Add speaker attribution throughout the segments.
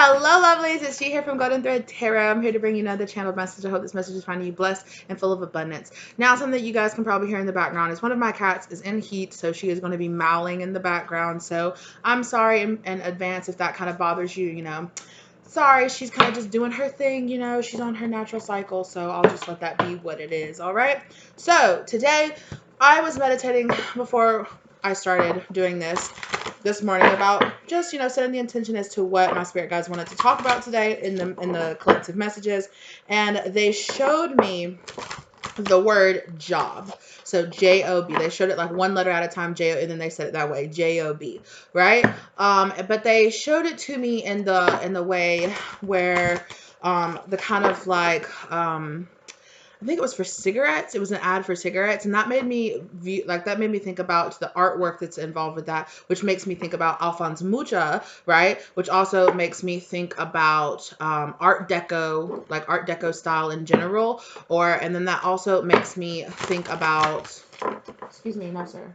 Speaker 1: Hello, lovelies. It's She here from Golden Thread Tarot. I'm here to bring you another channeled message. I hope this message is finding you blessed and full of abundance. Now, something that you guys can probably hear in the background is one of my cats is in heat, so she is going to be mowling in the background. So I'm sorry in advance if that kind of bothers you, Sorry, she's kind of just doing her thing, She's on her natural cycle, so I'll just let that be what it is, all right? So today, I was meditating before I started doing this morning about just setting the intention as to what my spirit guides wanted to talk about today in the collective messages, and they showed me the word job. So J-O-B. They showed it like one letter at a time, J-O, and then they said it that way, J-O-B, right? But they showed it to me in the way where the kind of like I think it was for cigarettes. It was an ad for cigarettes. And that made me think about the artwork that's involved with that, which makes me think about Alphonse Mucha, right? Which also makes me think about Art Deco style in general. And then that also makes me think about, excuse me, no sir.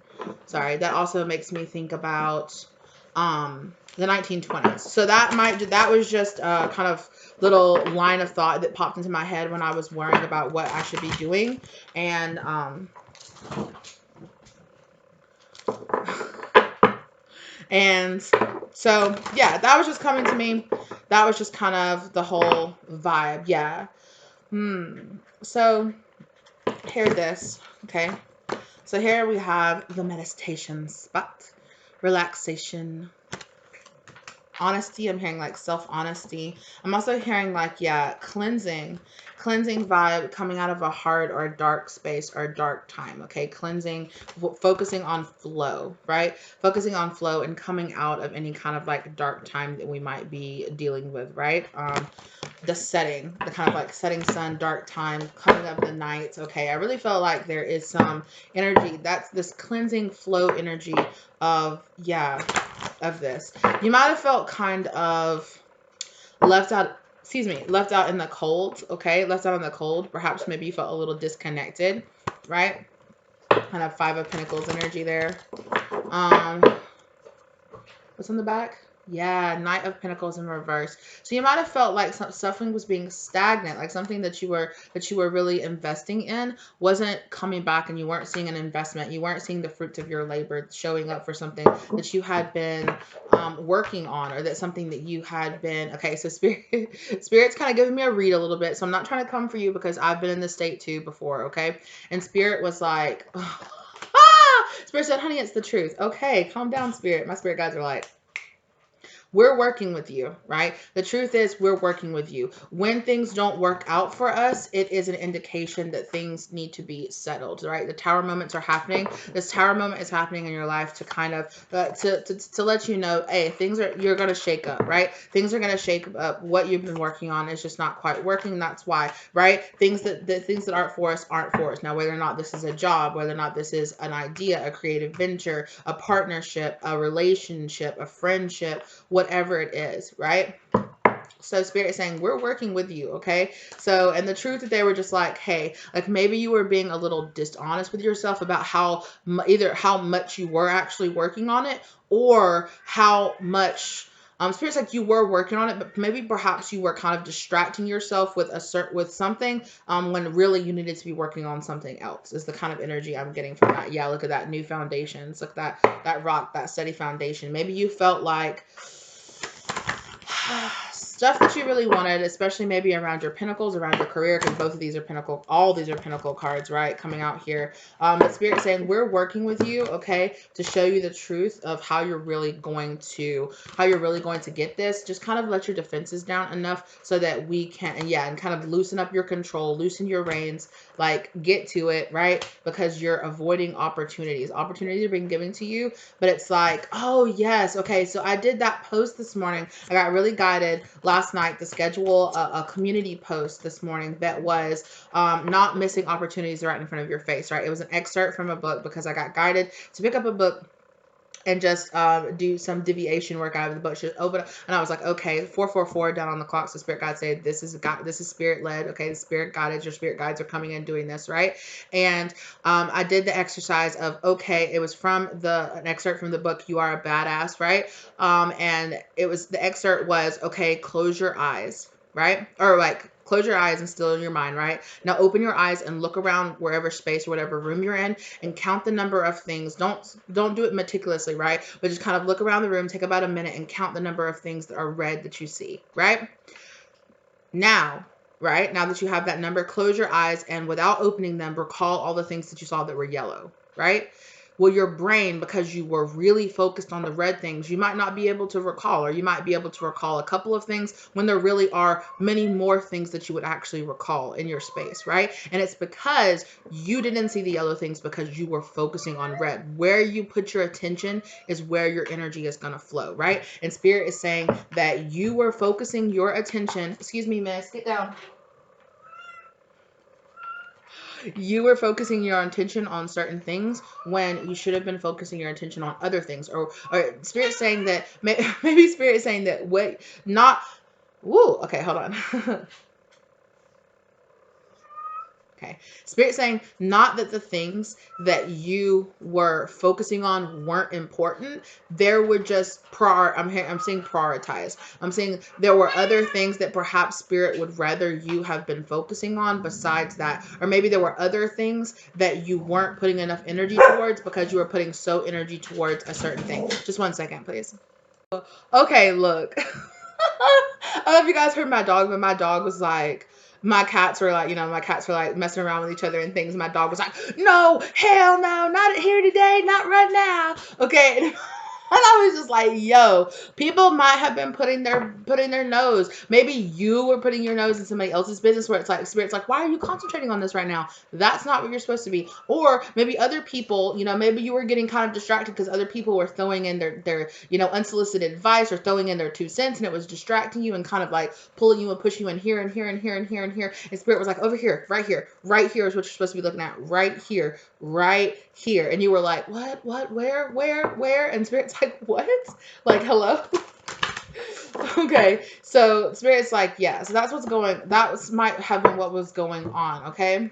Speaker 1: Sorry. That also makes me think about the 1920s. So that was just kind of little line of thought that popped into my head when I was worrying about what I should be doing. And so yeah, that was just coming to me. That was just kind of the whole vibe. Yeah. So here's this. Okay. So here we have the meditation spot, relaxation, honesty. I'm hearing like self-honesty. I'm also hearing like, yeah, cleansing vibe coming out of a hard or a dark space or a dark time. Okay. Cleansing, focusing on flow, right? Focusing on flow and coming out of any kind of like dark time that we might be dealing with, right? The setting, the kind of like setting sun, dark time, coming up the night. Okay. I really feel like there is some energy. That's this cleansing flow energy of, yeah, of this. You might have felt kind of left out in the cold. Okay. Left out in the cold. Perhaps maybe you felt a little disconnected, right? Kind of Five of Pentacles energy there. What's on the back? Yeah, Knight of Pentacles in reverse. So you might have felt like something was being stagnant, like something that you were really investing in wasn't coming back, and you weren't seeing an investment. You weren't seeing the fruits of your labor showing up for something that you had been working on, or that something that you had been. Okay, so Spirit's kind of giving me a read a little bit. So I'm not trying to come for you because I've been in this state too before. Okay, and Spirit was like. Spirit said, honey, it's the truth. Okay, calm down, Spirit. My spirit guides are like, we're working with you, right? The truth is we're working with you. When things don't work out for us, it is an indication that things need to be settled, right? The tower moments are happening. This tower moment is happening in your life to kind of, to let you know, hey, you're going to shake up, right? Things are going to shake up. What you've been working on is just not quite working. That's why, right? Things that aren't for us aren't for us. Now, whether or not this is a job, whether or not this is an idea, a creative venture, a partnership, a relationship, a friendship, whatever it is, right? So Spirit is saying, we're working with you, okay? So, and the truth that they were just like, hey, like maybe you were being a little dishonest with yourself about either how much you were actually working on it, or how much, Spirit's like you were working on it, but maybe perhaps you were kind of distracting yourself with something when really you needed to be working on something else, is the kind of energy I'm getting from that. Yeah, look at that new foundations. Look at that rock, that steady foundation. Maybe you felt like stuff that you really wanted, especially maybe around your pentacles, around your career, because both of these are pinnacle, all these are pinnacle cards, right, coming out here. But Spirit saying, we're working with you, okay, to show you the truth of how you're really going to get this. Just kind of let your defenses down enough so that we can, and kind of loosen up your control, loosen your reins, like get to it, right? Because you're avoiding opportunities. Opportunities are being given to you, but it's like, oh yes, okay, so I did that post this morning. I got really guided last night to schedule a community post this morning that was not missing opportunities right in front of your face, right? It was an excerpt from a book because I got guided to pick up a book and just do some deviation work out of the book. She open up, and I was like, okay, 444 down on the clock. So spirit guide said, this is God, this is spirit led. Okay, the spirit guided, your spirit guides are coming in doing this, right? And I did the exercise of, okay, it was from an excerpt from the book You Are a Badass, right? And it was, the excerpt was, okay, close your eyes, right? Or like, close your eyes and still in your mind, right? Now open your eyes and look around wherever space or whatever room you're in and count the number of things. Don't do it meticulously, right? But just kind of look around the room, take about a minute and count the number of things that are red that you see, right? Now, right? Now that you have that number, close your eyes and without opening them, recall all the things that you saw that were yellow, right? Well, your brain, because you were really focused on the red things, you might not be able to recall, or you might be able to recall a couple of things when there really are many more things that you would actually recall in your space, right? And it's because you didn't see the yellow things because you were focusing on red. Where you put your attention is where your energy is going to flow, right? And Spirit is saying that you were focusing your attention. Excuse me, miss, get down. You were focusing your attention on certain things when you should have been focusing your attention on other things, or Spirit saying that maybe Spirit saying that what not. Woo. Okay, hold on. Okay. Spirit saying not that the things that you were focusing on weren't important. There were just I'm saying prioritize. I'm saying there were other things that perhaps Spirit would rather you have been focusing on besides that. Or maybe there were other things that you weren't putting enough energy towards because you were putting so energy towards a certain thing. Just 1 second, please. Okay, look. I don't know if you guys heard my dog, but my dog was like, my cats were like, my cats were like messing around with each other and things. My dog was like, no, hell no, not here today, not right now. Okay. And I was just like, yo, people might have been putting their nose. Maybe you were putting your nose in somebody else's business where it's like, Spirit's like, why are you concentrating on this right now? That's not what you're supposed to be. Or maybe other people, maybe you were getting kind of distracted because other people were throwing in their unsolicited advice or throwing in their 2 cents, and it was distracting you and kind of like pulling you and pushing you in here and here and here and here and here. And Spirit was like, over here, right here is what you're supposed to be looking at, right here. And you were like, what, where? And Spirit's like, what? Like, hello? Okay. So Spirit's like, yeah. So that might have been what was going on. Okay.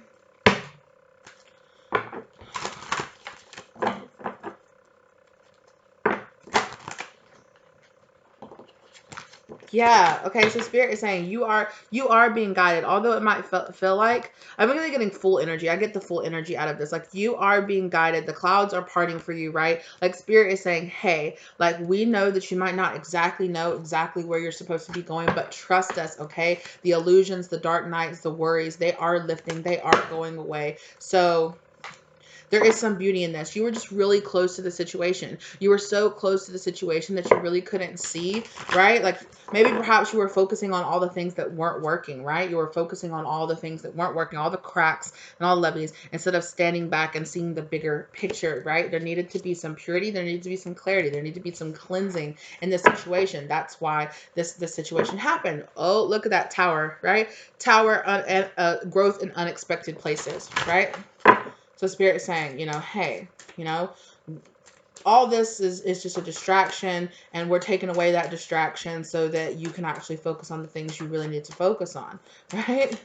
Speaker 1: Yeah. Okay. So Spirit is saying you are being guided, although it might feel like I'm really getting full energy. I get the full energy out of this. Like, you are being guided. The clouds are parting for you, right? Like, Spirit is saying, hey, like, we know that you might not exactly know exactly where you're supposed to be going, but trust us. Okay. The illusions, the dark nights, the worries, they are lifting. They are going away. So there is some beauty in this. You were just really close to the situation. You were so close to the situation that you really couldn't see, right? Like, maybe perhaps you were focusing on all the things that weren't working, right? You were focusing on all the things that weren't working, all the cracks and all the lovelies, instead of standing back and seeing the bigger picture, right? There needed to be some purity. There needed to be some clarity. There needed to be some cleansing in this situation. That's why this situation happened. Oh, look at that tower, right? Tower growth in unexpected places, right? So Spirit is saying, hey, all this is just a distraction, and we're taking away that distraction so that you can actually focus on the things you really need to focus on, right?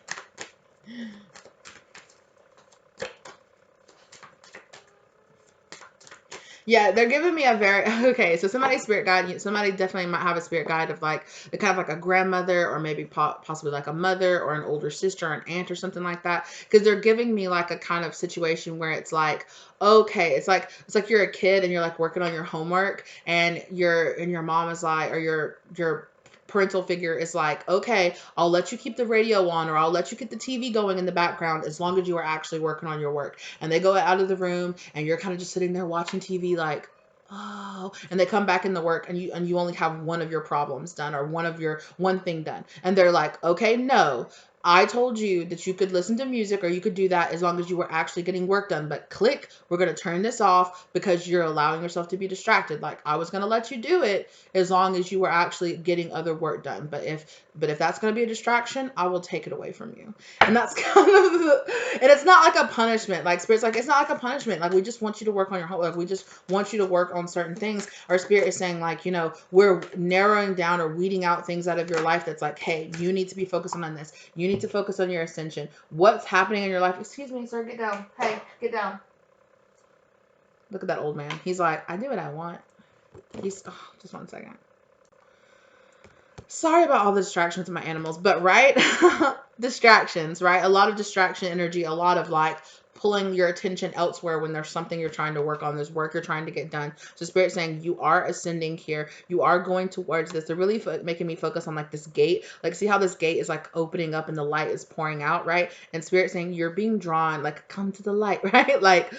Speaker 1: Yeah, they're giving me a very okay. So somebody's spirit guide, somebody definitely might have a spirit guide of like the kind of like a grandmother, or maybe possibly like a mother or an older sister or an aunt or something like that. Because they're giving me like a kind of situation where it's like, okay, it's like you're a kid and you're like working on your homework, and your mom is like, or your parental figure is like, okay, I'll let you keep the radio on, or I'll let you get the TV going in the background as long as you are actually working on your work. And they go out of the room and you're kind of just sitting there watching TV like, oh, and they come back in the work, and you only have one of your problems done, or one thing done. And they're like, okay, no, I told you that you could listen to music or you could do that as long as you were actually getting work done. But click, we're going to turn this off because you're allowing yourself to be distracted. Like, I was going to let you do it as long as you were actually getting other work done. But if that's going to be a distraction, I will take it away from you. And that's kind of and it's not like a punishment. Like, Spirit's like, it's not like a punishment. Like, we just want you to work on your homework. We just want you to work on certain things. Our Spirit is saying, like, we're narrowing down or weeding out things out of your life that's like, hey, you need to be focusing on this. You need to focus on your ascension. What's happening in your life? Excuse me, sir, get down. Hey, get down. Look at that old man. He's like, I do what I want. Just 1 second. Sorry about all the distractions of my animals, but right? Distractions, right? A lot of distraction energy, a lot of like pulling your attention elsewhere when there's something you're trying to work on, there's work you're trying to get done. So Spirit's saying you are ascending here. You are going towards this. They're really making me focus on like this gate. Like, see how this gate is like opening up and the light is pouring out, right? And Spirit's saying you're being drawn, like, come to the light, right? Like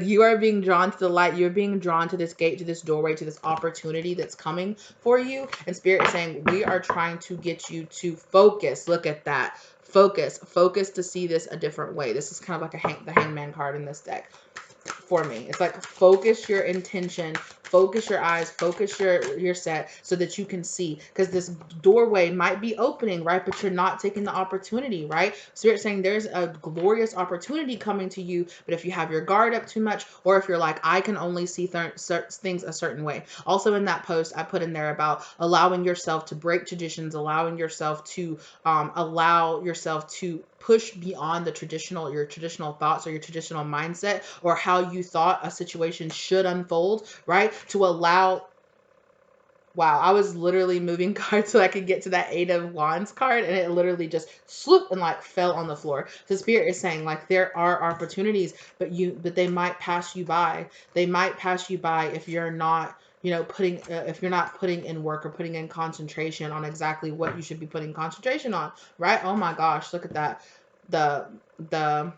Speaker 1: you are being drawn to the light. You're being drawn to this gate, to this doorway, to this opportunity that's coming for you. And Spirit is saying we are trying to get you to focus. Look at that. Focus to see this a different way. This is kind of like the hangman card in this deck for me. It's like, focus your intention, focus your eyes, focus your set so that you can see, because this doorway might be opening, right? But you're not taking the opportunity, right? Spirit saying there's a glorious opportunity coming to you, but if you have your guard up too much, or if you're like, I can only see things a certain way. Also in that post, I put in there about allowing yourself to break traditions, allowing yourself to push beyond your traditional thoughts or your traditional mindset or how you thought a situation should unfold, right? To allow, wow, I was literally moving cards so I could get to that 8 of Wands card, and it literally just swooped and like fell on the floor. The Spirit is saying, like, there are opportunities, but they might pass you by. They might pass you by if you're not if you're not putting in work or putting in concentration on exactly what you should be putting concentration on, right? Oh my gosh, look at that. The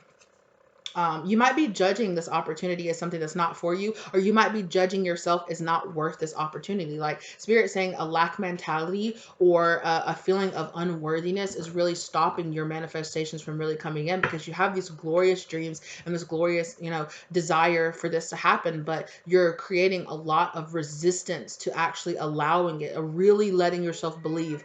Speaker 1: you might be judging this opportunity as something that's not for you, or you might be judging yourself as not worth this opportunity. Like, Spirit saying a lack mentality or a feeling of unworthiness is really stopping your manifestations from really coming in, because you have these glorious dreams and this glorious, desire for this to happen, but you're creating a lot of resistance to actually allowing it, or really letting yourself believe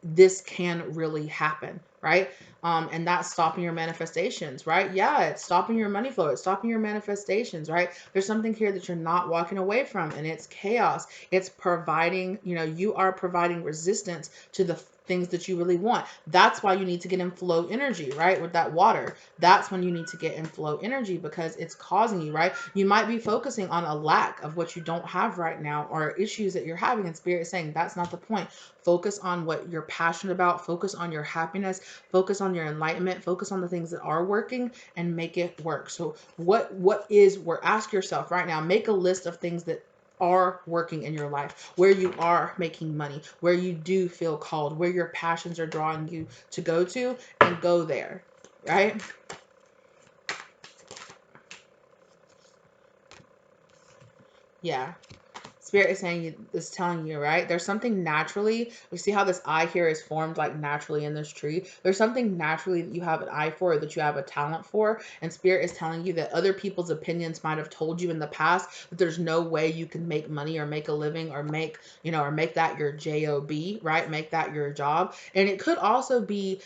Speaker 1: this can really happen, right? And that's stopping your manifestations, right? Yeah, it's stopping your money flow. It's stopping your manifestations, right? There's something here that you're not walking away from, and it's chaos. It's providing, you are providing resistance to the things that you really want. That's why you need to get in flow energy, right? With that water. That's when you need to get in flow energy, because it's causing you, right? You might be focusing on a lack of what you don't have right now, or issues that you're having, and Spirit is saying that's not the point. Focus on what you're passionate about. Focus on your happiness. Focus on your enlightenment. Focus on the things that are working and make it work. So ask yourself right now, make a list of things that are working in your life, where you are making money, where you do feel called, where your passions are drawing you to go to, and go there, right? Yeah. Spirit is telling you, right? There's something naturally. We see how this eye here is formed like naturally in this tree. There's something naturally that you have an eye for, or that you have a talent for. And Spirit is telling you that other people's opinions might have told you in the past that there's no way you can make money or make a living or make that your job, right? Make that your job. And it could also be,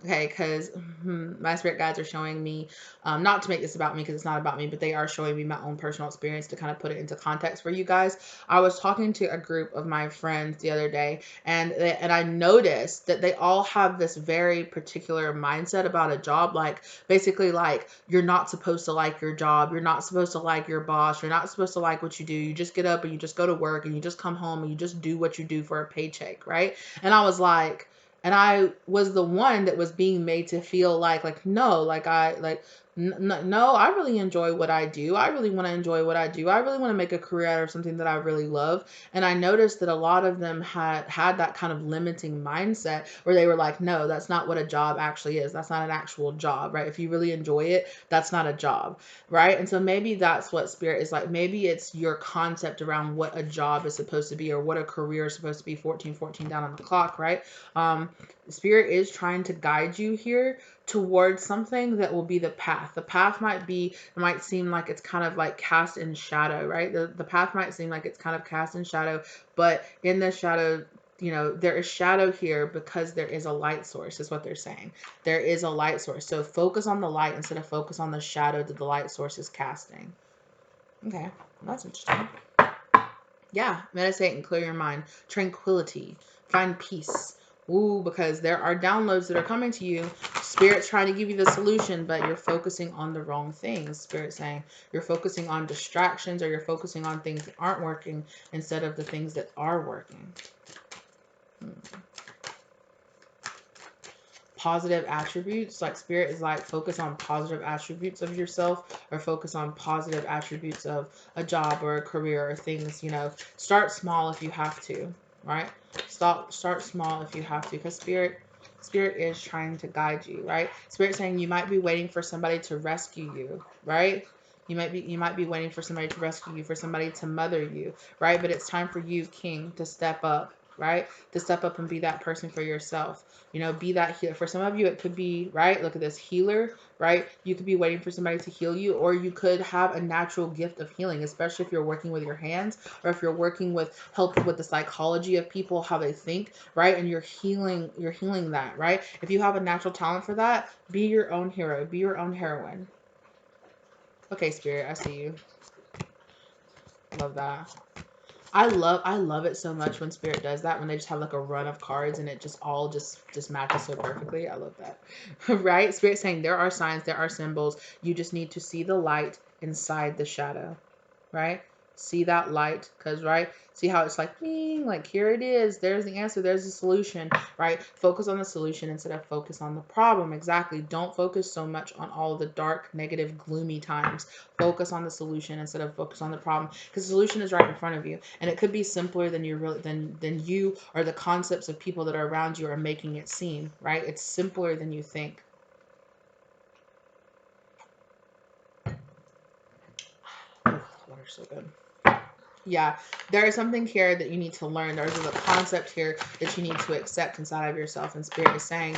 Speaker 1: okay, because my spirit guides are showing me, not to make this about me because it's not about me, but they are showing me my own personal experience to kind of put it into context for you guys. I was talking to a group of my friends the other day, and I noticed that they all have this very particular mindset about a job. Like, basically, like, you're not supposed to like your job. You're not supposed to like your boss. You're not supposed to like what you do. You just get up and you just go to work and you just come home and you just do what you do for a paycheck, right? And I was like, and I was the one that was being made to feel like no, No, I really enjoy what I do. I really want to enjoy what I do. I really want to make a career out of something that I really love. And I noticed that a lot of them had that kind of limiting mindset where they were like, no, that's not what a job actually is. That's not an actual job, right? If you really enjoy it, that's not a job, right? And so maybe that's what spirit is like. Maybe it's your concept around what a job is supposed to be or what a career is supposed to be. 1414 down on the clock, right? um Spirit is trying to guide you here towards something that will be the path. The path might seem like it's kind of like cast in shadow, right? The path might seem like it's kind of cast in shadow, but in the shadow, there is shadow here because there is a light source, is what they're saying. There is a light source. So focus on the light instead of focus on the shadow that the light source is casting. Okay, that's interesting. Yeah, meditate and clear your mind. Tranquility. Find peace. Ooh, because there are downloads that are coming to you. Spirit's trying to give you the solution, but you're focusing on the wrong things. Spirit's saying you're focusing on distractions or you're focusing on things that aren't working instead of the things that are working. Positive attributes, like spirit is like focus on positive attributes of yourself or focus on positive attributes of a job or a career or things. Start small if you have to, right? Start small if you have to, because spirit is trying to guide you, right? Spirit saying you might be waiting for somebody to rescue you, right? You might be waiting for somebody to rescue you, for somebody to mother you, right? But it's time for you, King, to step up, right? To step up and be that person for yourself. Be that healer. For some of you, it could be, right? Look at this, healer, right? You could be waiting for somebody to heal you, or you could have a natural gift of healing, especially if you're working with your hands, or if you're working with helping with the psychology of people, how they think, right? And you're healing that, right? If you have a natural talent for that, be your own hero, be your own heroine. Okay, Spirit, I see you. Love that. I love it so much when Spirit does that, when they just have like a run of cards and it just all just matches so perfectly. I love that. Right? Spirit saying there are signs, there are symbols. You just need to see the light inside the shadow. Right? See that light, because right, see how it's like bing, like here it is, there's the answer, there's the solution, right? Focus on the solution instead of focus on the problem. Exactly. Don't focus so much on all the dark, negative, gloomy times. Focus on the solution instead of focus on the problem, because the solution is right in front of you, and it could be simpler than you or the concepts of people that are around you are making it seem, right? It's simpler than you think. Water's so good. Yeah, there is something here that you need to learn. There's a concept here that you need to accept inside of yourself. And Spirit is saying,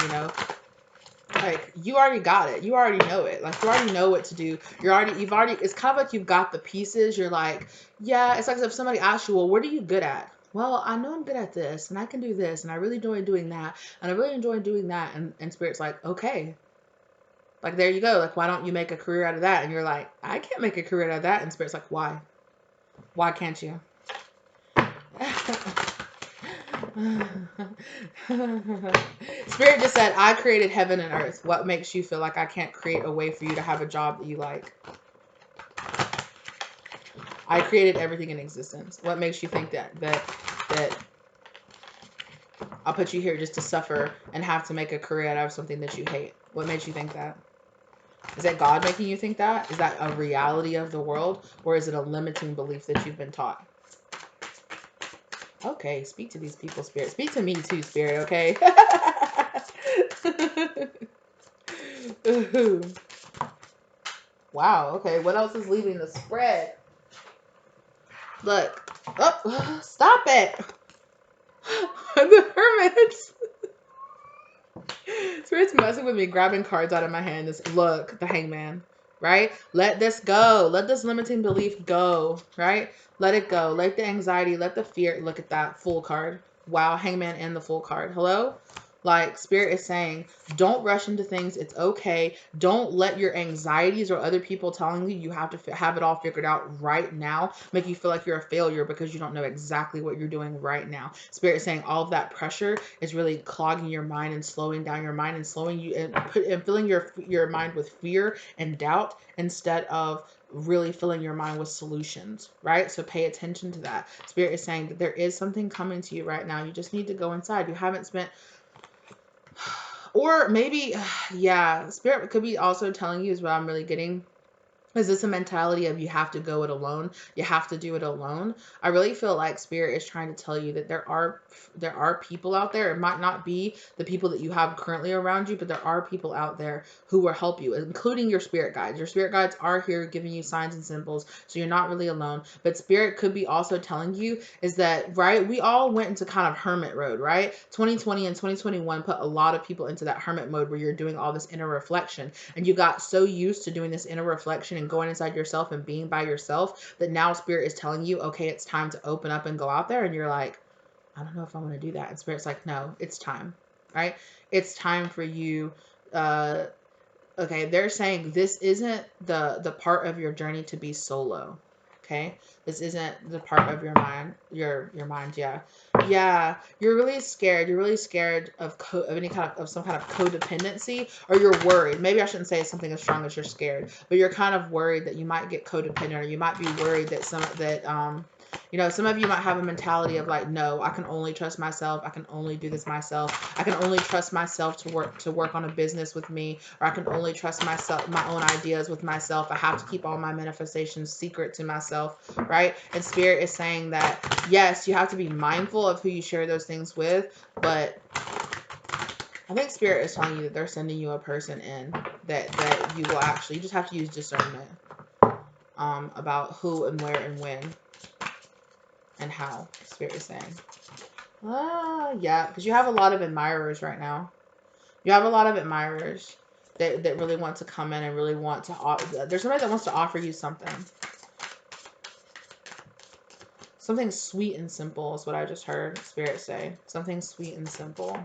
Speaker 1: like you already got it. You already know it. Like you already know what to do. It's kind of like you've got the pieces. You're like, yeah, it's like if somebody asks you, well, what are you good at? Well, I know I'm good at this and I can do this and I really enjoy doing that and I really enjoy doing that. And Spirit's like, okay, like there you go. Like, why don't you make a career out of that? And you're like, I can't make a career out of that. And Spirit's like, why? Why can't you? Spirit just said, I created heaven and earth. What makes you feel like I can't create a way for you to have a job that you like? I created everything in existence. What makes you think that I'll put you here just to suffer and have to make a career out of something that you hate? What makes you think that? Is that God making you think that? Is that a reality of the world? Or is it a limiting belief that you've been taught? Okay, speak to these people, Spirit. Speak to me too, Spirit, okay? Wow, okay. What else is leaving the spread? Look. Oh, stop it. The hermits. Spirit's messing with me, grabbing cards out of my hand. Look, the hangman. Right? Let this go. Let this limiting belief go. Right? Let it go. Let the anxiety, let the fear. Look at that full card. Wow, hangman and the full card. Hello? Like Spirit is saying, don't rush into things. It's okay. Don't let your anxieties or other people telling you have to have it all figured out right now make you feel like you're a failure because you don't know exactly what you're doing right now. Spirit is saying all of that pressure is really clogging your mind and slowing down your mind and slowing you and filling your mind with fear and doubt instead of really filling your mind with solutions, right? So pay attention to that. Spirit is saying that there is something coming to you right now. You just need to go inside. You haven't spent Or maybe, yeah, spirit could be also telling you, is what I'm really getting. Is this a mentality of you have to go it alone? You have to do it alone? I really feel like spirit is trying to tell you that there are people out there. It might not be the people that you have currently around you, but there are people out there who will help you, including your spirit guides. Your spirit guides are here giving you signs and symbols, so you're not really alone. But spirit could be also telling you is that, right, we all went into kind of hermit mode, right? 2020 and 2021 put a lot of people into that hermit mode where you're doing all this inner reflection, and you got so used to doing this inner reflection and going inside yourself and being by yourself that now spirit is telling you, okay, it's time to open up and go out there. And you're like, I don't know if I want to do that. And spirit's like, no, it's time, right? It's time for you. Uh, okay, they're saying this isn't the part of your journey to be solo. Okay, this isn't the part of your mind, your mind. Yeah, yeah. You're really scared. You're really scared of of any kind of some kind of codependency, or you're worried. Maybe I shouldn't say something as strong as you're scared, but you're kind of worried that you might get codependent, or you might be worried that some of you might have a mentality of like, no, I can only trust myself. I can only do this myself. I can only trust myself to work on a business with me, or I can only trust myself, my own ideas with myself. I have to keep all my manifestations secret to myself, right? And spirit is saying that yes, you have to be mindful of who you share those things with, but I think spirit is telling you that they're sending you a person in that you will actually, you just have to use discernment about who and where and when and how, spirit is saying. Yeah, because you have a lot of admirers right now. You have a lot of admirers that really want to come in and really want to. There's somebody that wants to offer you something. Something sweet and simple is what I just heard spirit say. Something sweet and simple.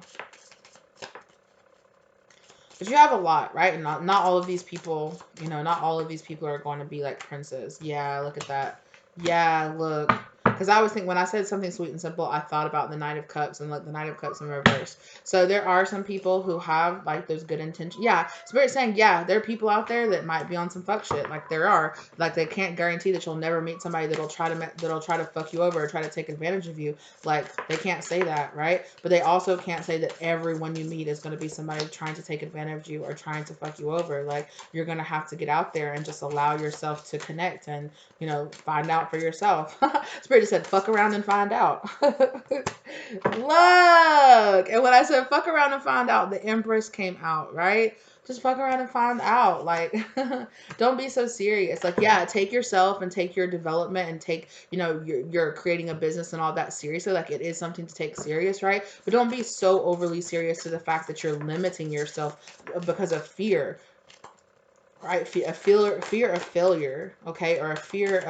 Speaker 1: But you have a lot, right? And not all of these people, not all of these people are going to be like princes. Yeah, look at that. Yeah, look. Because I was thinking, when I said something sweet and simple, I thought about the Knight of Cups and like the Knight of Cups in reverse. So there are some people who have like those good intentions. Yeah, Spirit's saying, yeah, there are people out there that might be on some fuck shit. Like there are. Like they can't guarantee that you'll never meet somebody that'll try to fuck you over or try to take advantage of you. Like they can't say that, right? But they also can't say that everyone you meet is going to be somebody trying to take advantage of you or trying to fuck you over. Like you're going to have to get out there and just allow yourself to connect and find out for yourself. Spirit said, fuck around and find out. Look. And when I said fuck around and find out, the Empress came out, right? Just fuck around and find out. Like, don't be so serious. Like, yeah, take yourself and take your development and take, you're creating a business and all that seriously. Like, it is something to take serious, right? But don't be so overly serious to the fact that you're limiting yourself because of fear. Right, fear of failure, okay, or a fear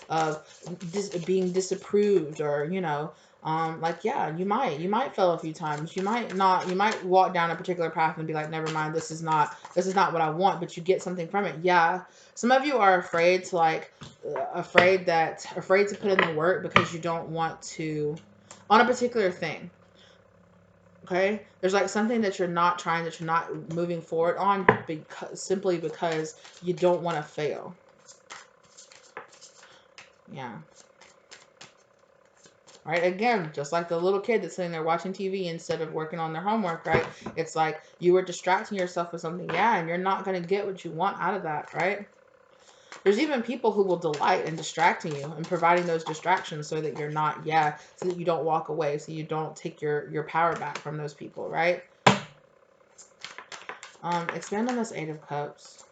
Speaker 1: of being disapproved, or like, yeah, you might fail a few times. You might not. You might walk down a particular path and be like, never mind, this is not what I want. But you get something from it. Yeah, some of you are afraid to afraid to put in the work because you don't want to on a particular thing. Okay, there's like something that you're not moving forward on simply because you don't want to fail. Yeah. Right, again, just like the little kid that's sitting there watching TV instead of working on their homework, right? It's like you were distracting yourself with something, yeah, and you're not going to get what you want out of that, right? There's even people who will delight in distracting you and providing those distractions so that you're not, so that you don't walk away, so you don't take your power back from those people, right? Expand on this Eight of Cups.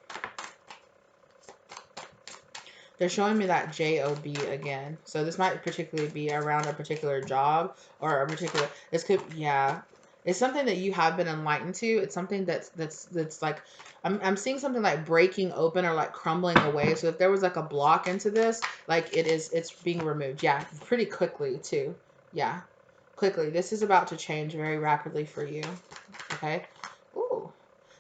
Speaker 1: They're showing me that job again. So this might particularly be around a particular job or this could, yeah. It's something that you have been enlightened to. It's something that's like, I'm seeing something like breaking open or like crumbling away. So if there was like a block into this, like it's being removed. Yeah, pretty quickly too. Yeah, quickly. This is about to change very rapidly for you. Okay. Ooh.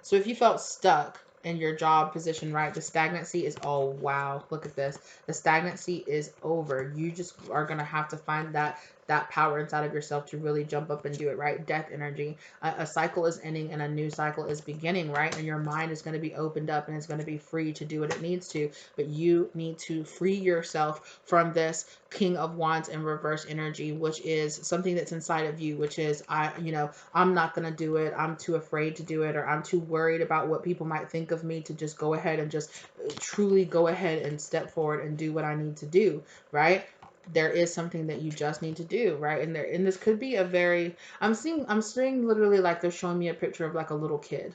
Speaker 1: So if you felt stuck in your job position, right, the stagnancy is, oh wow, look at this. The stagnancy is over. You just are gonna have to find that that power inside of yourself to really jump up and do it, right? Death energy. A cycle is ending and a new cycle is beginning, right? And your mind is going to be opened up and it's going to be free to do what it needs to. But you need to free yourself from this King of Wands in reverse energy, which is something that's inside of you, which is, I'm not going to do it. I'm too afraid to do it, or I'm too worried about what people might think of me to just go ahead and just truly go ahead and step forward and do what I need to do, right? There is something that you just need to do, right? And this could be a very, I'm seeing literally like they're showing me a picture of like a little kid,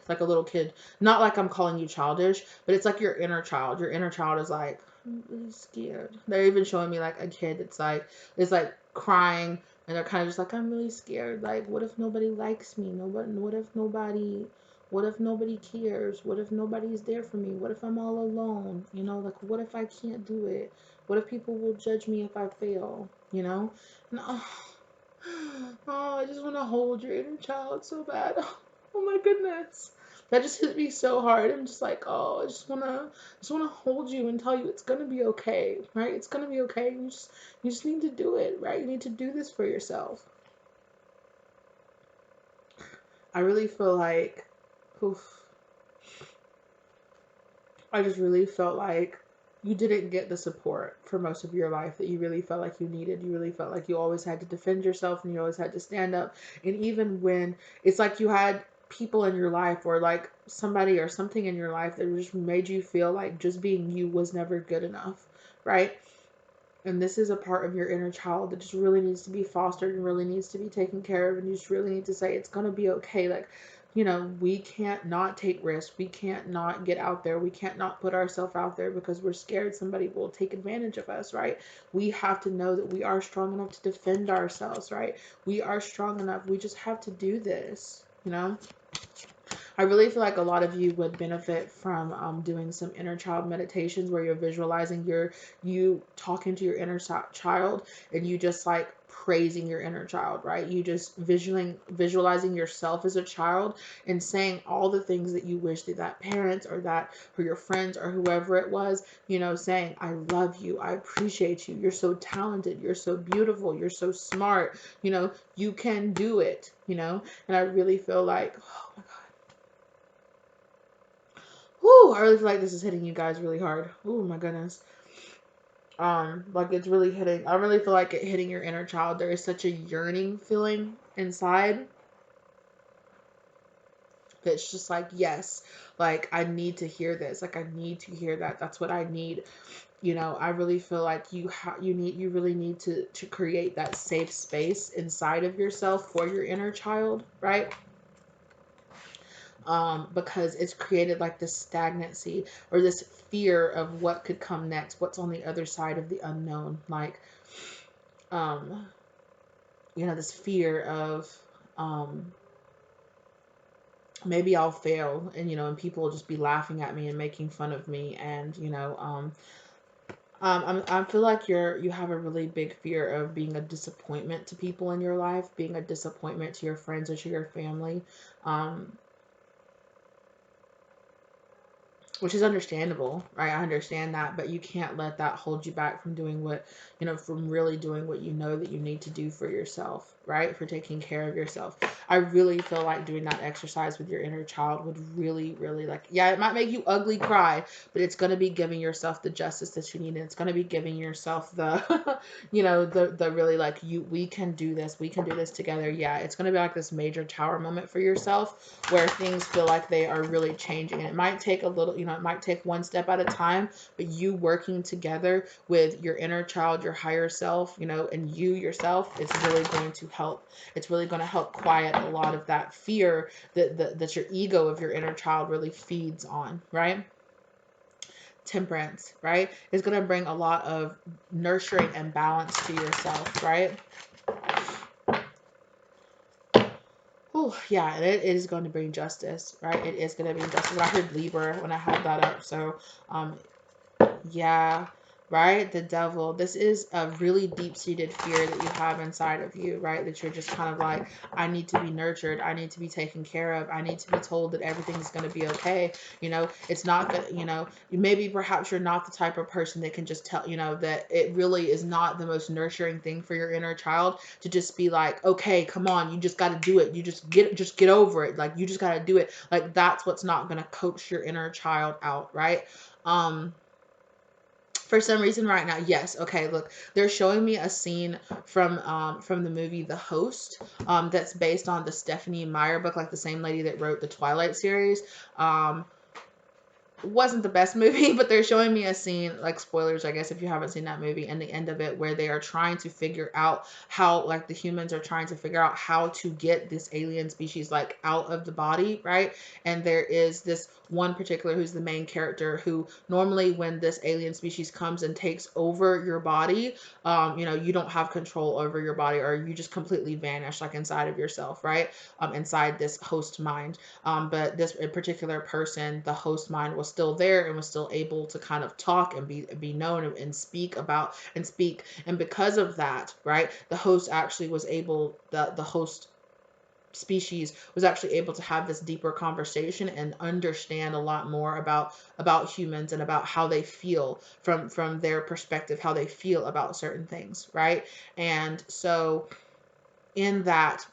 Speaker 1: not like I'm calling you childish, but it's like your inner child. Your inner child is like, I'm really scared. They're even showing me like a kid that's like, is like crying, and they're kind of just like, I'm really scared. Like, what if nobody likes me? What if nobody cares? What if nobody's there for me? What if I'm all alone? Like, what if I can't do it? What if people will judge me if I fail? And, I just want to hold your inner child so bad. Oh my goodness. That just hit me so hard. I'm just like, oh, I just wanna hold you and tell you it's gonna be okay, right? It's gonna be okay. You just need to do it, right? You need to do this for yourself. I really feel like, oof, I just really felt like you didn't get the support for most of your life that you really felt like you needed. You really felt like you always had to defend yourself and you always had to stand up. And even when it's like you had people in your life or like somebody or something in your life that just made you feel like just being you was never good enough, right? And this is a part of your inner child that just really needs to be fostered and really needs to be taken care of. And you just really need to say, it's going to be okay. Like, we can't not take risks. We can't not get out there. We can't not put ourselves out there because we're scared somebody will take advantage of us, right? We have to know that we are strong enough to defend ourselves, right? We are strong enough. We just have to do this. I really feel like a lot of you would benefit from doing some inner child meditations where you're visualizing you talking to your inner child, and you just like praising your inner child, right? You just visualizing yourself as a child and saying all the things that you wish that parents or your friends or whoever it was, saying, I love you, I appreciate you, you're so talented, you're so beautiful, you're so smart, you can do it. And I really feel like, oh my God. Whoo, I really feel like this is hitting you guys really hard. Oh my goodness. Like it's really hitting. I really feel like it hitting your inner child. There is such a yearning feeling inside that's just like, yes, like I need to hear this. Like I need to hear that. That's what I need. I really feel like you really need to create that safe space inside of yourself for your inner child, right? Because it's created like this stagnancy or this fear of what could come next, what's on the other side of the unknown, like um, this fear of maybe I'll fail, and people will just be laughing at me and making fun of me, and I feel like you have a really big fear of being a disappointment to people in your life, being a disappointment to your friends or to your family. Um, which is understandable, right? I understand that, but you can't let that hold you back from doing from really doing what you know that you need to do for yourself, right? For taking care of yourself. I really feel like doing that exercise with your inner child would really, really yeah, it might make you ugly cry, but it's going to be giving yourself the justice that you need. And it's going to be giving yourself the, the really like we can do this. We can do this together. Yeah. It's going to be like this major tower moment for yourself where things feel like they are really changing. And it might take a little, it might take one step at a time, but you working together with your inner child, your higher self, and you yourself is really going to help. It's really going to help quiet a lot of that fear that your ego of your inner child really feeds on, right? Temperance, right? Is going to bring a lot of nurturing and balance to yourself, right? Oh, yeah, and it is going to bring justice, right? It is going to bring justice. I heard Libra when I had that up. So, yeah, right? The devil. This is a really deep-seated fear that you have inside of you, right? That you're just kind of like, I need to be nurtured. I need to be taken care of. I need to be told that everything's going to be okay. It's not good. Maybe perhaps you're not the type of person that can just tell, that it really is not the most nurturing thing for your inner child to just be like, okay, come on, you just got to do it. You just get over it. Like, you just got to do it. Like, that's what's not going to coax your inner child out, right? For some reason right now, yes, okay, look, they're showing me a scene from the movie The Host, that's based on the Stephanie Meyer book, like the same lady that wrote the Twilight series. Wasn't the best movie, but they're showing me a scene, like, spoilers, I guess, if you haven't seen that movie, and the end of it, where they are trying to figure out how, like, the humans are trying to figure out how to get this alien species, like, out of the body, right? And there is this one particular, who's the main character, who normally when this alien species comes and takes over your body, you don't have control over your body, or you just completely vanish, like, inside of yourself, right? Inside this host mind. But this particular person, the host mind, was still there and was still able to kind of talk and be known and speak about and speak. And because of that, right, the host actually was able, the host species was actually able to have this deeper conversation and understand a lot more about humans and about how they feel from their perspective, how they feel about certain things, right? And so in that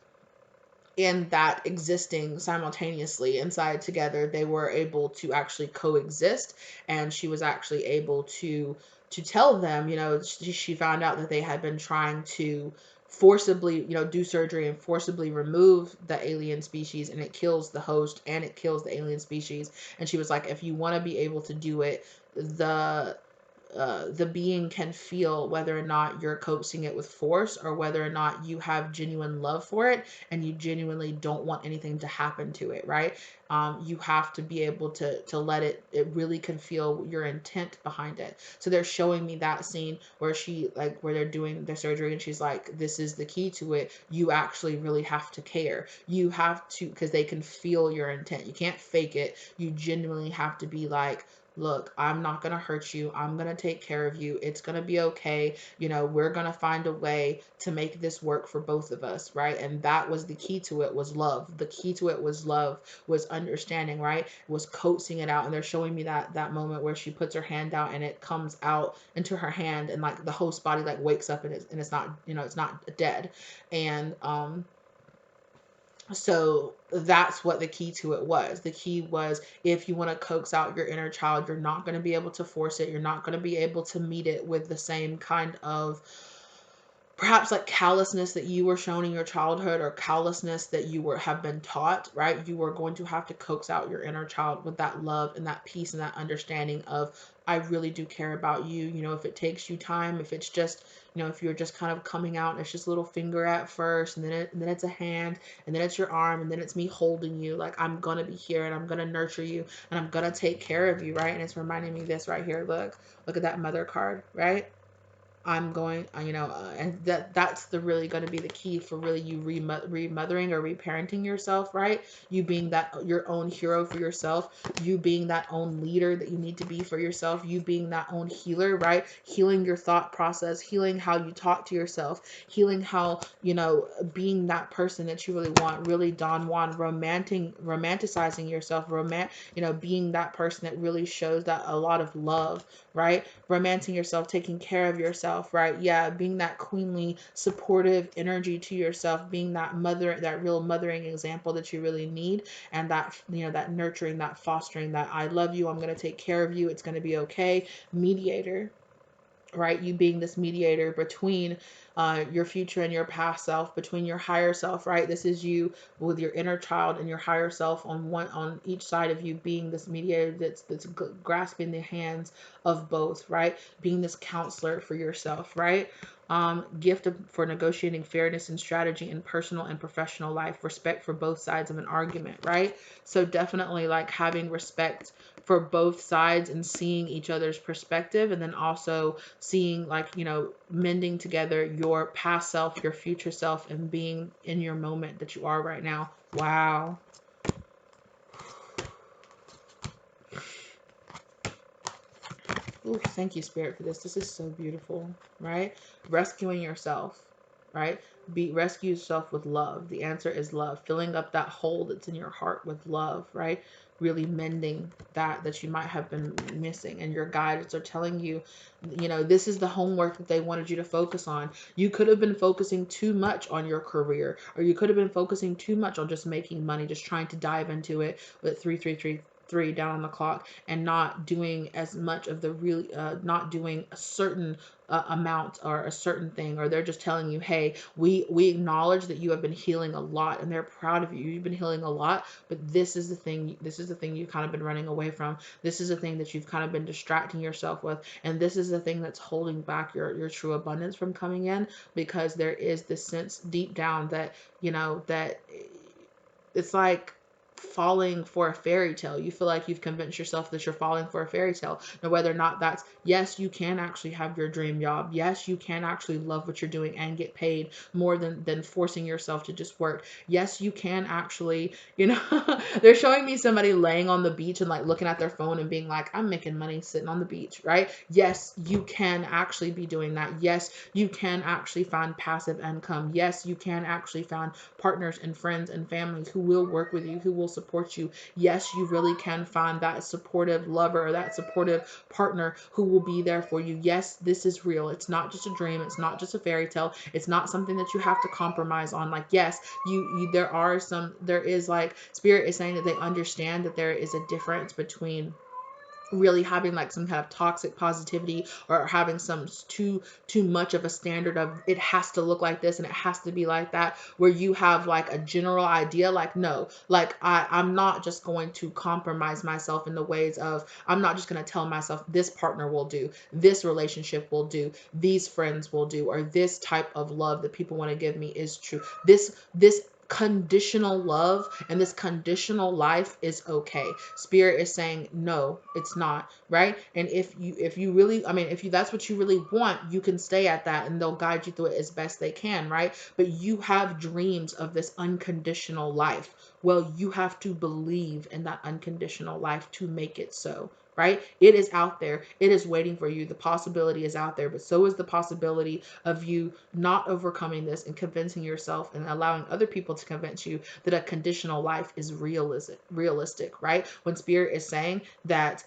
Speaker 1: existing simultaneously inside together, they were able to actually coexist. And she was actually able to tell them, she found out that they had been trying to forcibly, do surgery and forcibly remove the alien species, and it kills the host and it kills the alien species. And she was like, if you want to be able to do it, the being can feel whether or not you're coaxing it with force, or whether or not you have genuine love for it and you genuinely don't want anything to happen to it, right? You have to be able to let it really can feel your intent behind it. So they're showing me that scene where where they're doing the surgery, and she's like, this is the key to it. You actually really have to care. You have to, because they can feel your intent. You can't fake it. You genuinely have to be like, look, I'm not going to hurt you. I'm going to take care of you. It's going to be okay. We're going to find a way to make this work for both of us, right? And that was the key to it, was love. The key to it was love, was understanding, right? Was coaxing it out. And they're showing me that moment where she puts her hand out and it comes out into her hand, and like the host body like wakes up, and it's not, it's not dead. And so that's what the key to it was. The key was, if you want to coax out your inner child, you're not going to be able to force it. You're not going to be able to meet it with the same kind of, perhaps, like, callousness that you were shown in your childhood, or callousness that you have been taught, right? You are going to have to coax out your inner child with that love and that peace and that understanding of, I really do care about you. If it takes you time, if it's just, if you're just kind of coming out and it's just a little finger at first, and then it's a hand, and then it's your arm, and then it's me holding you, like, I'm gonna be here and I'm gonna nurture you and I'm gonna take care of you, right? And it's reminding me this right here. Look at that mother card, right? I'm going, and that's the really going to be the key for really you remothering or reparenting yourself, right? You being that your own hero for yourself, you being that own leader that you need to be for yourself, you being that own healer, right? Healing your thought process, healing how you talk to yourself, healing how, being that person that you really want, really Don Juan, romanticizing yourself, being that person that really shows that a lot of love, right? Romancing yourself, taking care of yourself, right? Yeah, being that queenly, supportive energy to yourself, being that mother, that real mothering example that you really need, and that, that nurturing, that fostering, that I love you, I'm going to take care of you, it's going to be okay, mediator, right? You being this mediator between your future and your past self, between your higher self, right? This is you with your inner child and your higher self on each side of you, being this mediator that's grasping the hands of both, right? Being this counselor for yourself, right? Gift for negotiating fairness and strategy in personal and professional life, respect for both sides of an argument, right? So definitely, like, having respect for both sides and seeing each other's perspective, and then also seeing, like, mending together your past self, your future self, and being in your moment that you are right now. Wow. Ooh, thank you, Spirit, for this. This is so beautiful, right? Rescuing yourself, right? Rescue yourself with love. The answer is love. Filling up that hole that's in your heart with love, right? Really mending that you might have been missing. And your guides are telling you, this is the homework that they wanted you to focus on. You could have been focusing too much on your career, or you could have been focusing too much on just making money, just trying to dive into it with 3 down on the clock, and not doing as much of the real, not doing a certain amount or a certain thing. Or they're just telling you, hey, we acknowledge that you have been healing a lot, and they're proud of you. You've been healing a lot, but this is the thing you've kind of been running away from. This is the thing that you've kind of been distracting yourself with, and this is the thing that's holding back your true abundance from coming in, because there is this sense deep down that that it's like falling for a fairy tale. You feel like you've convinced yourself that you're falling for a fairy tale. Now, whether or not that's, yes, you can actually have your dream job. Yes, you can actually love what you're doing and get paid more than forcing yourself to just work. Yes, you can actually, they're showing me somebody laying on the beach and like looking at their phone and being like, I'm making money sitting on the beach, right? Yes, you can actually be doing that. Yes, you can actually find passive income. Yes, you can actually find partners and friends and families who will work with you, who will support you. Yes, you really can find that supportive lover or that supportive partner who will be there for you. Yes, this is real. It's not just a dream. It's not just a fairy tale. It's not something that you have to compromise on. Like, yes, there is, like, Spirit is saying that they understand that there is a difference between really having like some kind of toxic positivity, or having some too much of a standard of it has to look like this and it has to be like that, where you have like a general idea, like, no, like I'm not just going to compromise myself in the ways of, I'm not just going to tell myself this partner will do, this relationship will do, these friends will do, or this type of love that people want to give me is true. This conditional love and this conditional life is okay. Spirit is saying no, it's not, right? And if you really, I mean, if you that's what you really want, you can stay at that and they'll guide you through it as best they can, right? But you have dreams of this unconditional life. Well, you have to believe in that unconditional life to make it so. Right? It is out there. It is waiting for you. The possibility is out there, but so is the possibility of you not overcoming this and convincing yourself and allowing other people to convince you that a conditional life is realistic, right? When Spirit is saying that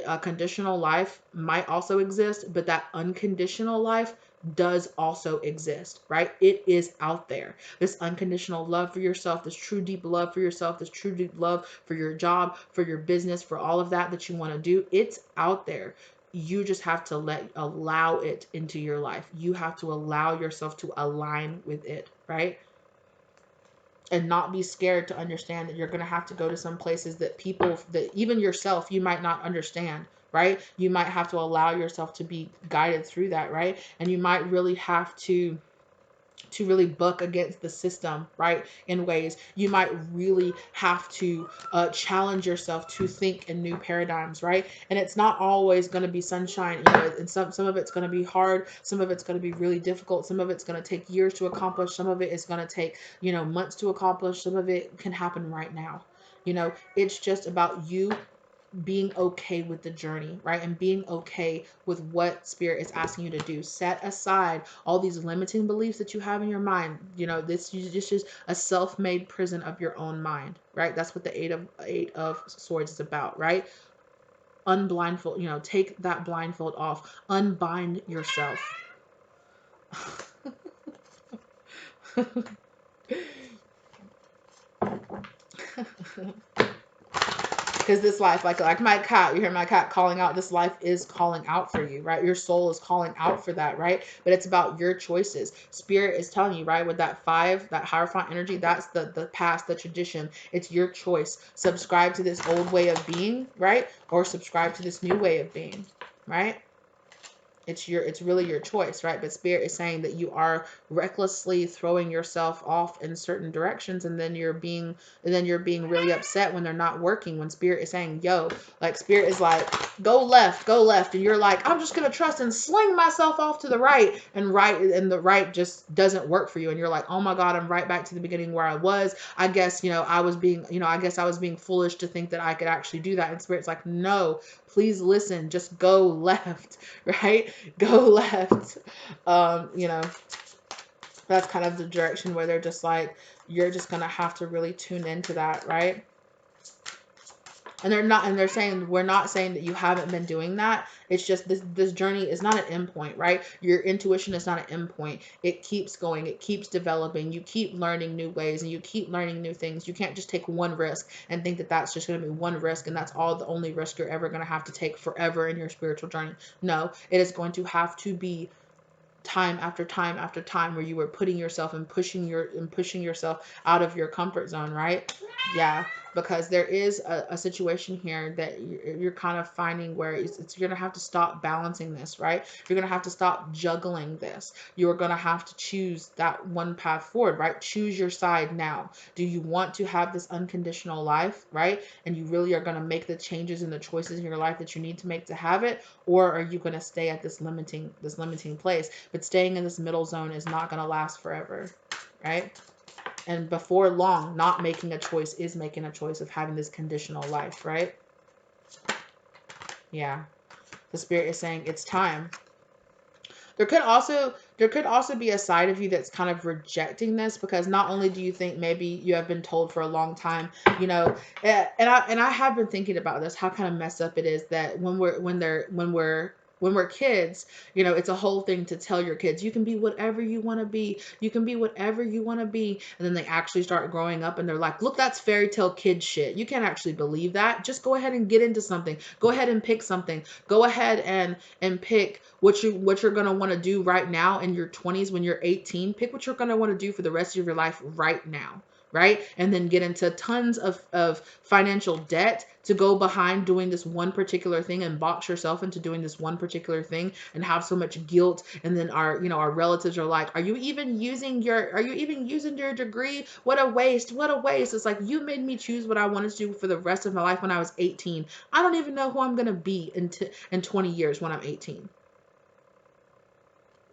Speaker 1: a conditional life might also exist, but that unconditional life does also exist, right? It is out there. This unconditional love for yourself, this true deep love for yourself, this true deep love for your job, for your business, for all of that you want to do, it's out there. You just have to allow it into your life. You have to allow yourself to align with it, right? And not be scared to understand that you're going to have to go to some places that people, that even yourself, you might not understand, right? You might have to allow yourself to be guided through that, right? And you might really have to really buck against the system, right? In ways you might really have to challenge yourself to think in new paradigms, right? And it's not always going to be sunshine, and some of it's going to be hard, some of it's going to be really difficult, some of it's going to take years to accomplish, some of it is going to take months to accomplish, some of it can happen right now. It's just about you being okay with the journey, right? And being okay with what Spirit is asking you to do. Set aside all these limiting beliefs that you have in your mind. This is a self-made prison of your own mind, right? That's what the eight of swords is about, right? Unblindfold, take that blindfold off. Unbind yourself. Because this life, like my cat, you hear my cat calling out, this life is calling out for you, right? Your soul is calling out for that, right? But it's about your choices. Spirit is telling you, right? With that 5, that Hierophant energy, that's the past, the tradition. It's your choice. Subscribe to this old way of being, right? Or subscribe to this new way of being, right? It's really your choice, right? But Spirit is saying that you are recklessly throwing yourself off in certain directions, and then you're being really upset when they're not working. When Spirit is saying, yo, like Spirit is like, go left, and you're like, I'm just gonna trust and sling myself off to the right, and the right just doesn't work for you, and you're like, oh my God, I'm right back to the beginning where I was. I guess, I guess I was being foolish to think that I could actually do that. And Spirit's like, no, please listen, just go left, right? Go left. You know, that's kind of the direction where they're just like, you're just gonna have to really tune into that, right? And they're saying, we're not saying that you haven't been doing that. It's just this journey is not an endpoint, right? Your intuition is not an endpoint. It keeps going, it keeps developing. You keep learning new ways and you keep learning new things. You can't just take one risk and think that that's just going to be one risk and that's all the only risk you're ever going to have to take forever in your spiritual journey. No, it is going to have to be time after time after time where you were putting yourself and pushing yourself out of your comfort zone, right? Yeah, because there is a situation here that you're kind of finding where you're gonna have to stop balancing this, right? You're gonna have to stop juggling this. You're gonna have to choose that one path forward, right? Choose your side now. Do you want to have this unconditional life, right? And you really are gonna make the changes and the choices in your life that you need to make to have it, or are you gonna stay at this limiting place? But staying in this middle zone is not gonna last forever, right? And before long, not making a choice is making a choice of having this conditional life, right? Yeah. The Spirit is saying it's time. There could also be a side of you that's kind of rejecting this, because not only do you think maybe you have been told for a long time, you know, and I have been thinking about this, how kind of messed up it is that when we're kids, it's a whole thing to tell your kids, you can be whatever you want to be. You can be whatever you want to be. And then they actually start growing up and they're like, look, that's fairy tale kid shit. You can't actually believe that. Just go ahead and get into something. Go ahead and pick something. Go ahead and pick what you're going to want to do right now in your 20s. When you're 18, pick what you're going to want to do for the rest of your life right now, right? And then get into tons of financial debt to go behind doing this one particular thing and box yourself into doing this one particular thing and have so much guilt. And then our relatives are like, are you even using your degree? What a waste. What a waste. It's like, you made me choose what I wanted to do for the rest of my life when I was 18. I don't even know who I'm going to be in 20 years when I'm 18.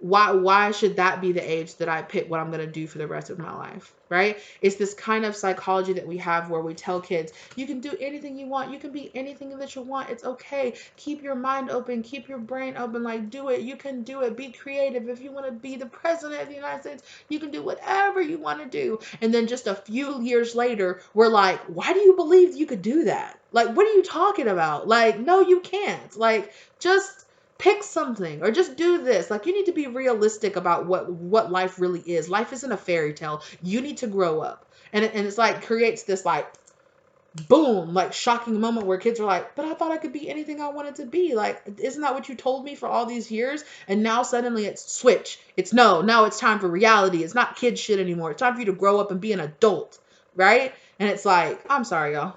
Speaker 1: Why should that be the age that I pick what I'm going to do for the rest of my life, right? It's this kind of psychology that we have where we tell kids, you can do anything you want, you can be anything that you want, it's okay, keep your mind open, keep your brain open, like, do it, you can do it, be creative. If you want to be the president of the United States, you can do whatever you want to do. And then just a few years later, we're like, why do you believe you could do that? Like, what are you talking about? Like, no, you can't. Like, just pick something or just do this. Like, you need to be realistic about what life really is. Life isn't a fairy tale. You need to grow up. And it's like creates this like boom, like shocking moment where kids are like, but I thought I could be anything I wanted to be. Like, isn't that what you told me for all these years? And now suddenly it's switch. It's no, now it's time for reality. It's not kid shit anymore. It's time for you to grow up and be an adult, right? And it's like, I'm sorry, y'all.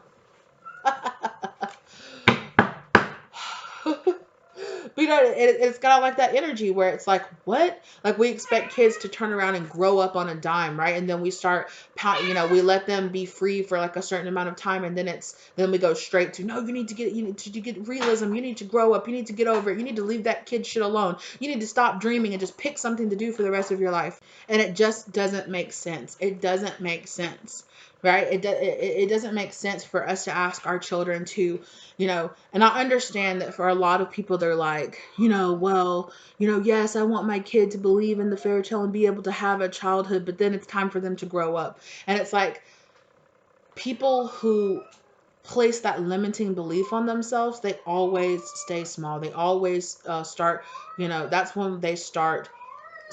Speaker 1: But it's kind of like that energy where it's like, what? Like, we expect kids to turn around and grow up on a dime, right? And then we start, we let them be free for like a certain amount of time, and then we go straight to, no, you need to get realism. You need to grow up. You need to get over it. You need to leave that kid shit alone. You need to stop dreaming and just pick something to do for the rest of your life. And it just doesn't make sense. It doesn't make sense. Right? It doesn't make sense for us to ask our children to, and I understand that for a lot of people, they're like, well, yes, I want my kid to believe in the fairy tale and be able to have a childhood, but then it's time for them to grow up. And it's like, people who place that limiting belief on themselves, they always stay small. They always start, that's when they start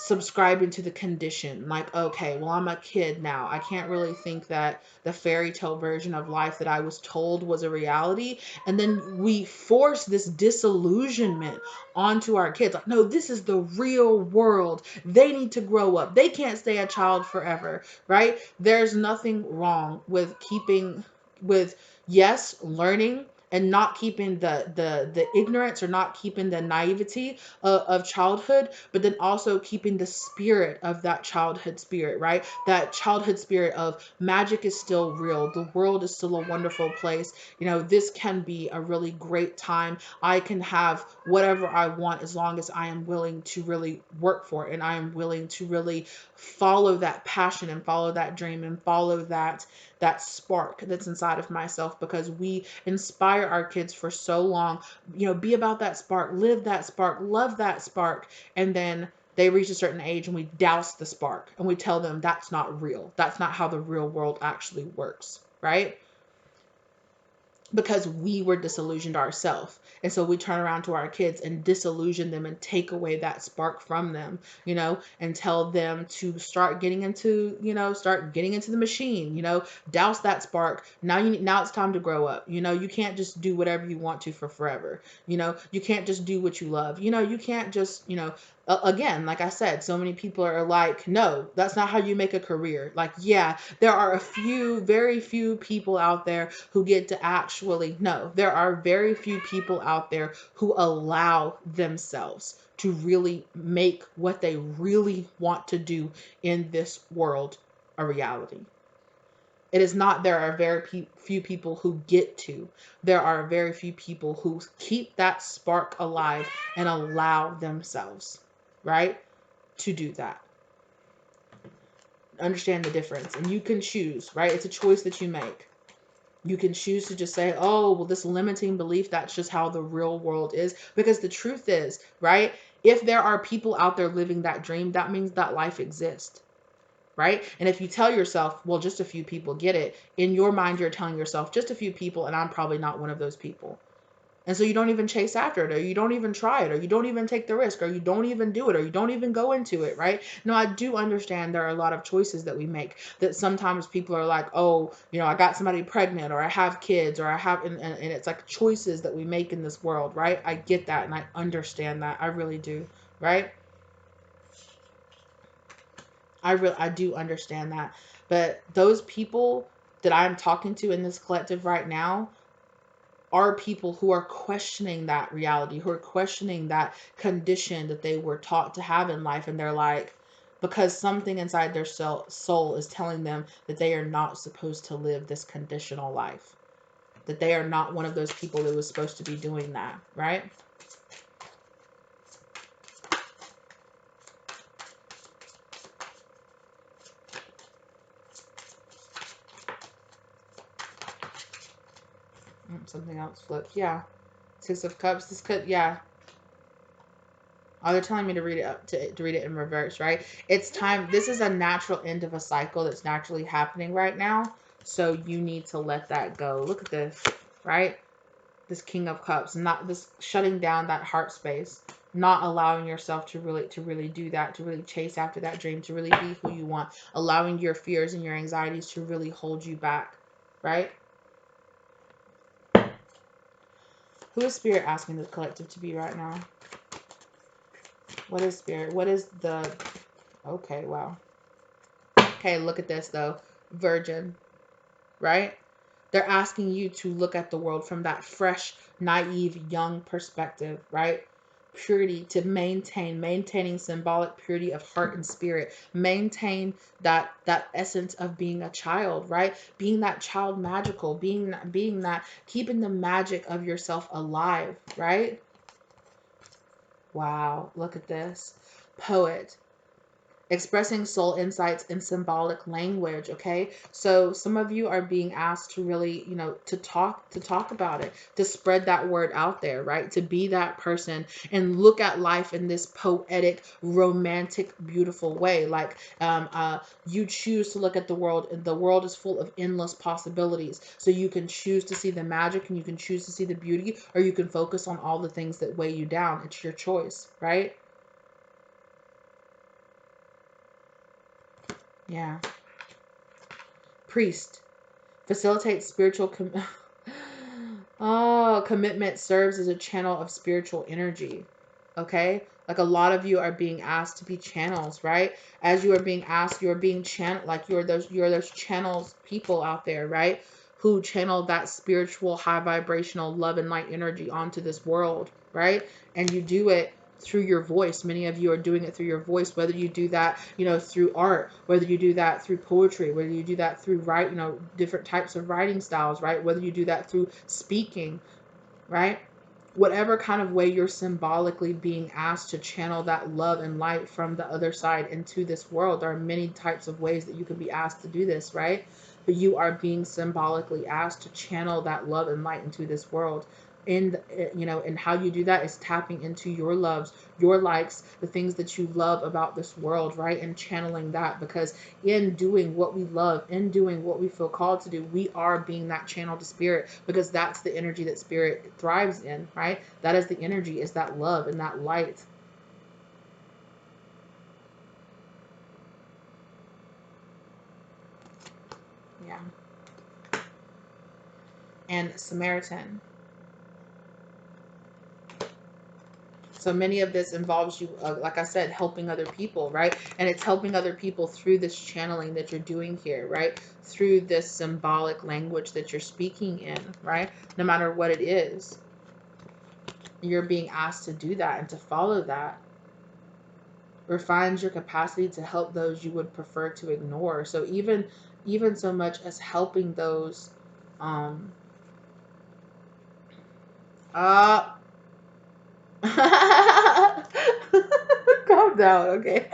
Speaker 1: subscribing to the condition, like, okay, well, I'm a kid now, I can't really think that the fairy tale version of life that I was told was a reality. And then we force this disillusionment onto our kids, like, no, this is the real world, they need to grow up, they can't stay a child forever, right? There's nothing wrong with yes, learning and not keeping the ignorance, or not keeping the naivety of childhood, but then also keeping the spirit of that childhood spirit, right? That childhood spirit of magic is still real. The world is still a wonderful place. You know, this can be a really great time. I can have whatever I want as long as I am willing to really work for it, and I am willing to really follow that passion and follow that dream and follow that spark that's inside of myself, because we inspire our kids for so long, you know, be about that spark, live that spark, love that spark, and then they reach a certain age and we douse the spark and we tell them that's not real. That's not how the real world actually works, right? Because we were disillusioned ourselves. And so we turn around to our kids and disillusion them and take away that spark from them, you know, and tell them to start getting into, you know, start getting into the machine, you know, douse that spark. Now it's time to grow up. You know, you can't just do whatever you want to for forever. You know, you can't just do what you love. You know, you can't just, you know, again, like I said, so many people are like, no, that's not how you make a career. Like, yeah, there are a few, very few people out there who get to actually, no, there are very few people out there who allow themselves to really make what they really want to do in this world a reality. It is not there are very few people who get to. There are very few people who keep that spark alive and allow themselves, right, to do that. Understand the difference. And you can choose, right? It's a choice that you make. You can choose to just say, oh, well, this limiting belief, that's just how the real world is. Because the truth is, right, if there are people out there living that dream, that means that life exists. Right? And if you tell yourself, well, just a few people get it, in your mind, you're telling yourself just a few people, and I'm probably not one of those people. And so you don't even chase after it, or you don't even try it, or you don't even take the risk, or you don't even do it, or you don't even go into it, right? No, I do understand there are a lot of choices that we make that sometimes people are like, oh, you know, I got somebody pregnant, or I have kids, or I have, and it's like choices that we make in this world, right? I get that, and I understand that. I really do, right? I do understand that. But those people that I'm talking to in this collective right now are people who are questioning that reality, who are questioning that condition that they were taught to have in life. And they're like, because something inside their soul is telling them that they are not supposed to live this conditional life, that they are not one of those people that was supposed to be doing that, right? Something else flipped. Yeah. Six of Cups. This could, yeah. Oh, they're telling me to read it up to read it in reverse, right? It's time. This is a natural end of a cycle that's naturally happening right now. So you need to let that go. Look at this, right? This King of Cups, not this shutting down that heart space, not allowing yourself to really do that, to really chase after that dream, to really be who you want, allowing your fears and your anxieties to really hold you back, right? Who is Spirit asking the collective to be right now? What is Spirit? What is the... Okay, wow. Okay, look at this though. Virgin, right? They're asking you to look at the world from that fresh, naive, young perspective, right? Purity, to maintaining symbolic purity of heart and spirit. Maintain that essence of being a child, right? Being that child magical, being that, keeping the magic of yourself alive, right? Wow, look at this. Poet, expressing soul insights in symbolic language. Okay, so some of you are being asked to really, you know, to talk about it, to spread that word out there, right? To be that person and look at life in this poetic, romantic, beautiful way. Like you choose to look at the world, and the world is full of endless possibilities, so you can choose to see the magic and you can choose to see the beauty, or you can focus on all the things that weigh you down. It's your choice, right? Yeah. Priest, facilitates spiritual oh, commitment, serves as a channel of spiritual energy. Okay, like a lot of you are being asked to be channels, right? As you are being asked, you're being channel, like you're those channels people out there, right? who channel that spiritual, high vibrational love and light energy onto this world, right? And you do it through your voice. Many of you are doing it through your voice, whether you do that, through art, whether you do that through poetry, whether you do that through different types of writing styles, right? Whether you do that through speaking, right? Whatever kind of way you're symbolically being asked to channel that love and light from the other side into this world. There are many types of ways that you could be asked to do this, right? But you are being symbolically asked to channel that love and light into this world. And how you do that is tapping into your loves, your likes, the things that you love about this world, right? And channeling that, because in doing what we love, in doing what we feel called to do, we are being that channel to spirit, because that's the energy that spirit thrives in, right? That is the energy, is that love and that light. Yeah. And Samaritan. So many of this involves you, like I said, helping other people, right? And it's helping other people through this channeling that you're doing here, right? Through this symbolic language that you're speaking in, right? No matter what it is, you're being asked to do that and to follow that. Refines your capacity to help those you would prefer to ignore. So even so much as helping those, um, uh, calm down, okay?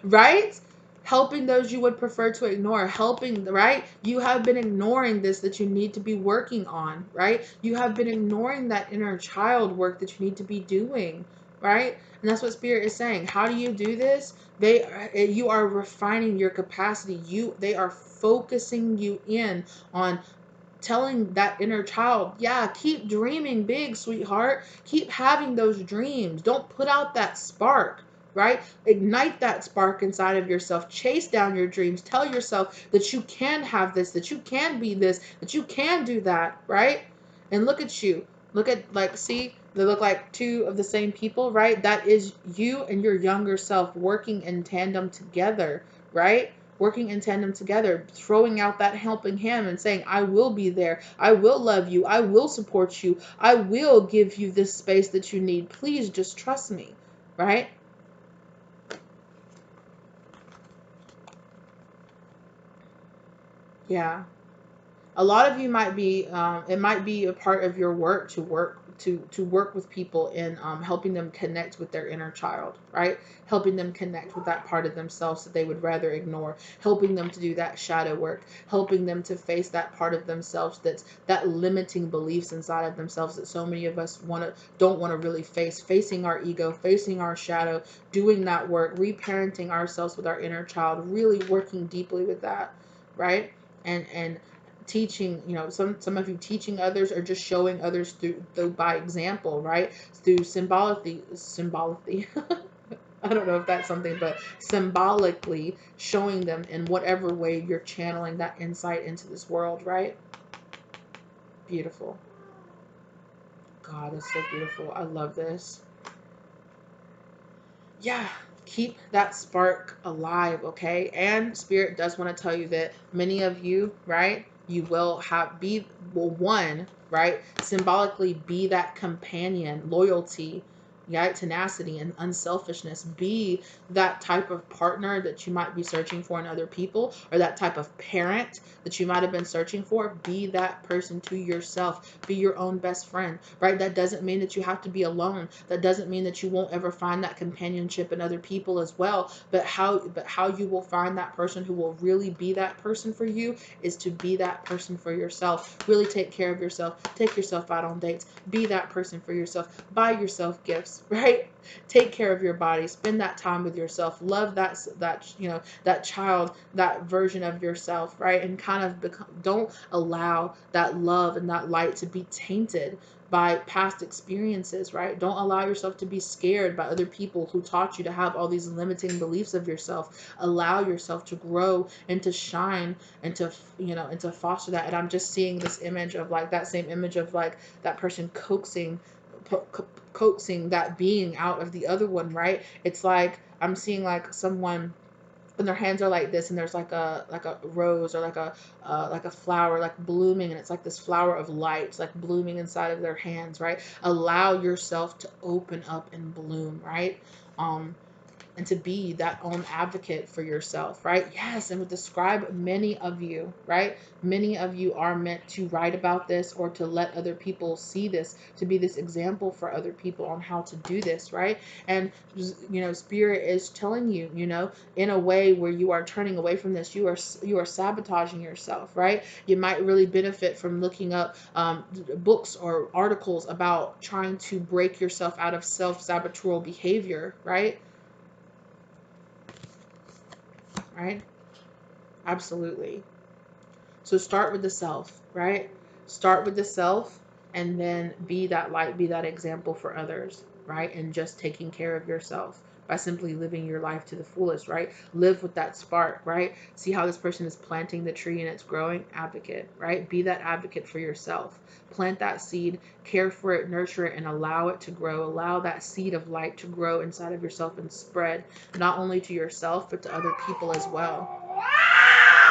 Speaker 1: Right? Helping those you would prefer to ignore. Helping, right? You have been ignoring this that you need to be working on, right? You have been ignoring that inner child work that you need to be doing, right? And that's what Spirit is saying. How do you do this? You are refining your capacity. They are focusing you in on telling that inner child, yeah, keep dreaming big, sweetheart. Keep having those dreams. Don't put out that spark, right? Ignite that spark inside of yourself. Chase down your dreams. Tell yourself that you can have this, that you can be this, that you can do that, right? And look at you. Look at, like, see, they look like two of the same people, right? That is you and your younger self working in tandem together, right? Working in tandem together, throwing out that helping hand and saying, I will be there. I will love you. I will support you. I will give you this space that you need. Please just trust me, right? Yeah. A lot of you might be, it might be a part of your work to work with people in, helping them connect with their inner child, right? Helping them connect with that part of themselves that they would rather ignore, helping them to do that shadow work, helping them to face that part of themselves that's that limiting beliefs inside of themselves that so many of us don't want to really face, facing our ego, facing our shadow, doing that work, reparenting ourselves with our inner child, really working deeply with that, right? And teaching, some of you teaching others, or just showing others through by example, right? Through symbolically I don't know if that's something, but symbolically showing them in whatever way you're channeling that insight into this world, right? Beautiful. God, it's so beautiful. I love this. Yeah, keep that spark alive, okay? And Spirit does want to tell you that many of you, right, you will one, right, symbolically be that companion, loyalty, yeah, tenacity and unselfishness. Be that type of partner that you might be searching for in other people, or that type of parent that you might have been searching for. Be that person to yourself. Be your own best friend, right? That doesn't mean that you have to be alone. That doesn't mean that you won't ever find that companionship in other people as well. But how you will find that person who will really be that person for you is to be that person for yourself. Really take care of yourself. Take yourself out on dates. Be that person for yourself. Buy yourself gifts, right? Take care of your body. Spend that time with yourself. Love that child, that version of yourself, right? And kind of don't allow that love and that light to be tainted by past experiences, right? Don't allow yourself to be scared by other people who taught you to have all these limiting beliefs of yourself. Allow yourself to grow and to shine and to foster that. And I'm just seeing this image of, like, that same image of, like, that person coaxing that being out of the other one, right? It's like I'm seeing, like, someone and their hands are like this, and there's like a rose or like a flower like blooming, and it's like this flower of light like blooming inside of their hands, right? Allow yourself to open up and bloom, right? um and to be that own advocate for yourself, right? Yes, and would describe many of you, right? Many of you are meant to write about this or to let other people see this, to be this example for other people on how to do this, right? And Spirit is telling you, in a way where you are turning away from this, you are sabotaging yourself, right? You might really benefit from looking up books or articles about trying to break yourself out of self-saboteur behavior, right? Right? Absolutely. So start with the self, right? Start with the self, and then be that light, be that example for others, right? And just taking care of yourself by simply living your life to the fullest, right? Live with that spark, right? See how this person is planting the tree and it's growing? Advocate, right? Be that advocate for yourself. Plant that seed, care for it, nurture it, and allow it to grow. Allow that seed of light to grow inside of yourself and spread not only to yourself, but to other people as well.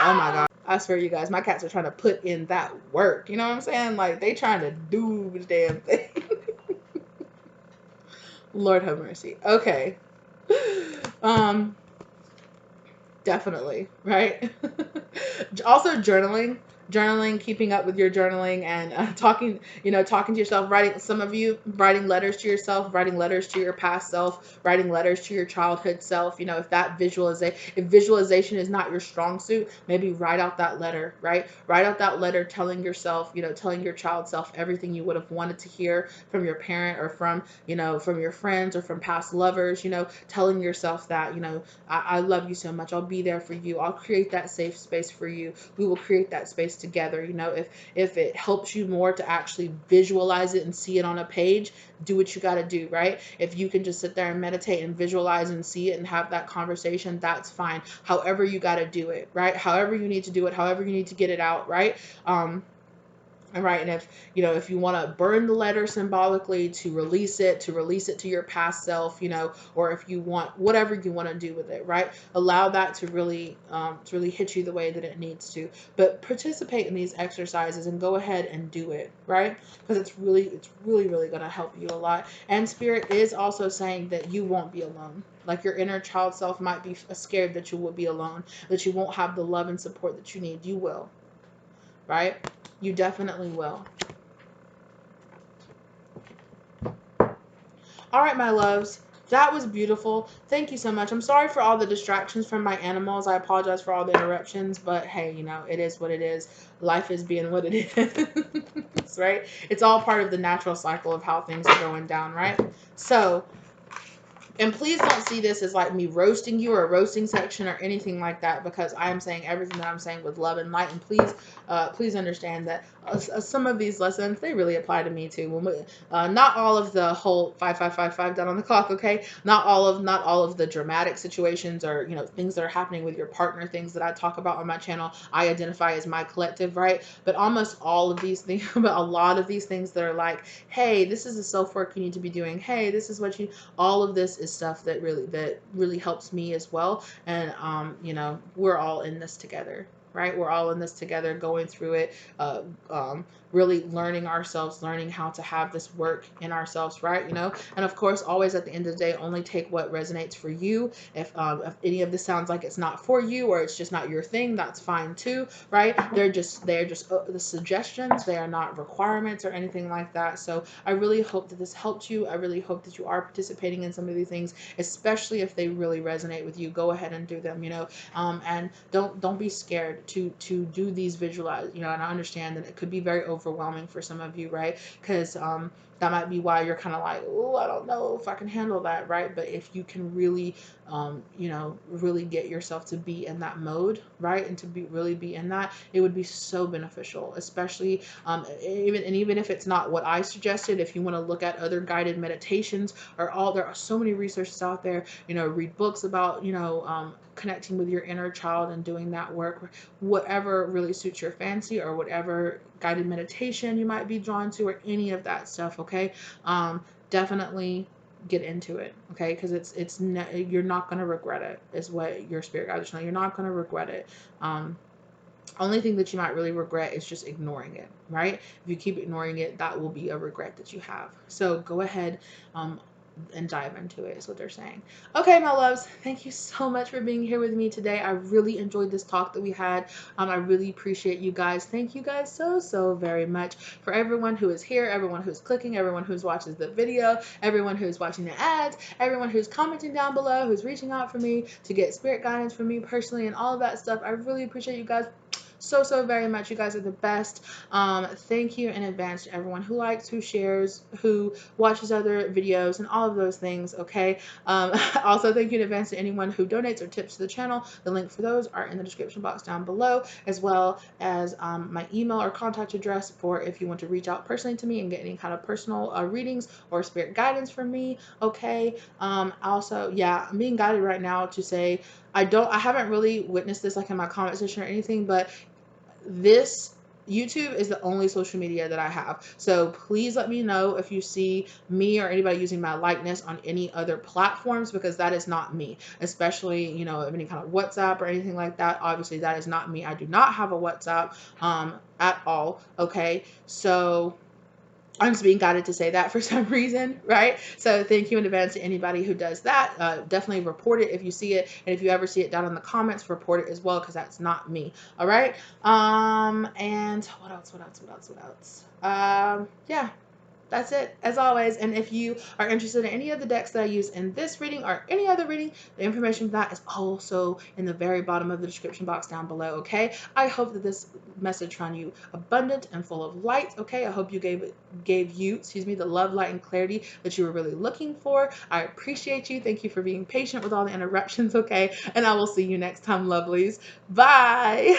Speaker 1: Oh my God. I swear, you guys, my cats are trying to put in that work. You know what I'm saying? Like, they trying to do the damn thing. Lord have mercy. Okay. Um, Definitely, right? Also journaling, keeping up with your journaling, and talking to yourself, writing, some of you writing letters to yourself, writing letters to your past self, writing letters to your childhood self. If that if visualization is not your strong suit, maybe write out that letter, right? Write out that letter telling yourself, telling your child self everything you would have wanted to hear from your parent, or from your friends, or from past lovers, telling yourself that, I love you so much. I'll be there for you. I'll create that safe space for you. We will create that space together. If it helps you more to actually visualize it and see it on a page, do what you got to do, right? If you can just sit there and meditate and visualize and see it and have that conversation, that's fine. However you got to do it, right? However you need to do it, however you need to get it out, right? Right, and if you want to burn the letter symbolically to release it, to your past self, or if you want whatever you want to do with it, right? Allow that to really hit you the way that it needs to. But participate in these exercises and go ahead and do it, right? Because it's really going to help you a lot. And Spirit is also saying that you won't be alone. Like, your inner child self might be scared that you will be alone, that you won't have the love and support that you need. You will, right? You definitely will. All right, my loves. That was beautiful. Thank you so much. I'm sorry for all the distractions from my animals. I apologize for all the interruptions, but hey, it is what it is. Life is being what it is, right? It's all part of the natural cycle of how things are going down, right? So, and please don't see this as like me roasting you or a roasting section or anything like that, because I am saying everything that I'm saying with love and light. And please understand that some of these lessons, they really apply to me too. Not all of the whole 5555 done on the clock, okay? Not all of the dramatic situations, or things that are happening with your partner, things that I talk about on my channel, I identify as my collective, right? But almost all of these things, but a lot of these things that are like, hey, this is the self work you need to be doing. Hey, this is what you. All of this is stuff that really helps me as well. And we're all in this together, right? We're all in this together, going through it, uh, um, really learning ourselves, learning how to have this work in ourselves, right? And of course, always at the end of the day, only take what resonates for you. If any of this sounds like it's not for you, or it's just not your thing, that's fine too, right? They're just the suggestions. They are not requirements or anything like that. So I really hope that this helped you. I really hope that you are participating in some of these things, especially if they really resonate with you. Go ahead and do them, and don't be scared to do these visualize, and I understand that it could be very overwhelming for some of you, right? Because that might be why you're kind of like, oh, I don't know if I can handle that, right? But if you can really really get yourself to be in that mode, right? And to really be in that, it would be so beneficial, especially even if it's not what I suggested. If you want to look at other guided meditations, there are so many resources out there. Read books about connecting with your inner child and doing that work, whatever really suits your fancy, or whatever guided meditation you might be drawn to, or any of that stuff. Okay, definitely get into it, okay? Because you're not going to regret it, is what your spirit guides are telling you. You're not going to regret it. Only thing that you might really regret is just ignoring it, right? If you keep ignoring it, that will be a regret that you have. So go ahead, um, and dive into it, is what they're saying. Okay, my loves, thank you so much for being here with me today. I really enjoyed this talk that we had. I really appreciate you guys. Thank you guys so very much for everyone who is here, everyone who's clicking, everyone who's watching the video, everyone who's watching the ads, everyone who's commenting down below, who's reaching out for me to get spirit guidance from me personally and all of that stuff. I really appreciate you guys so very much. You guys are the best. Thank you in advance to everyone who likes, who shares, who watches other videos, and all of those things. Okay. Also, thank you in advance to anyone who donates or tips to the channel. The link for those are in the description box down below, as well as my email or contact address for if you want to reach out personally to me and get any kind of personal readings or spirit guidance from me. Okay. Also, yeah, I'm being guided right now to say I haven't really witnessed this like in my comment section or anything, but this YouTube is the only social media that I have. So please let me know if you see me or anybody using my likeness on any other platforms, because that is not me, especially, you know, any kind of WhatsApp or anything like that. Obviously that is not me. I do not have a WhatsApp at all. Okay. So I'm just being guided to say that for some reason, right? So thank you in advance to anybody who does that. Definitely report it if you see it. And if you ever see it down in the comments, report it as well, because that's not me. All right. And what else? Yeah, that's it, as always. And if you are interested in any of the decks that I use in this reading or any other reading, the information for that is also in the very bottom of the description box down below, okay? I hope that this message found you abundant and full of light, okay? I hope you gave you, the love, light, and clarity that you were really looking for. I appreciate you. Thank you for being patient with all the interruptions, okay? And I will see you next time, lovelies. Bye.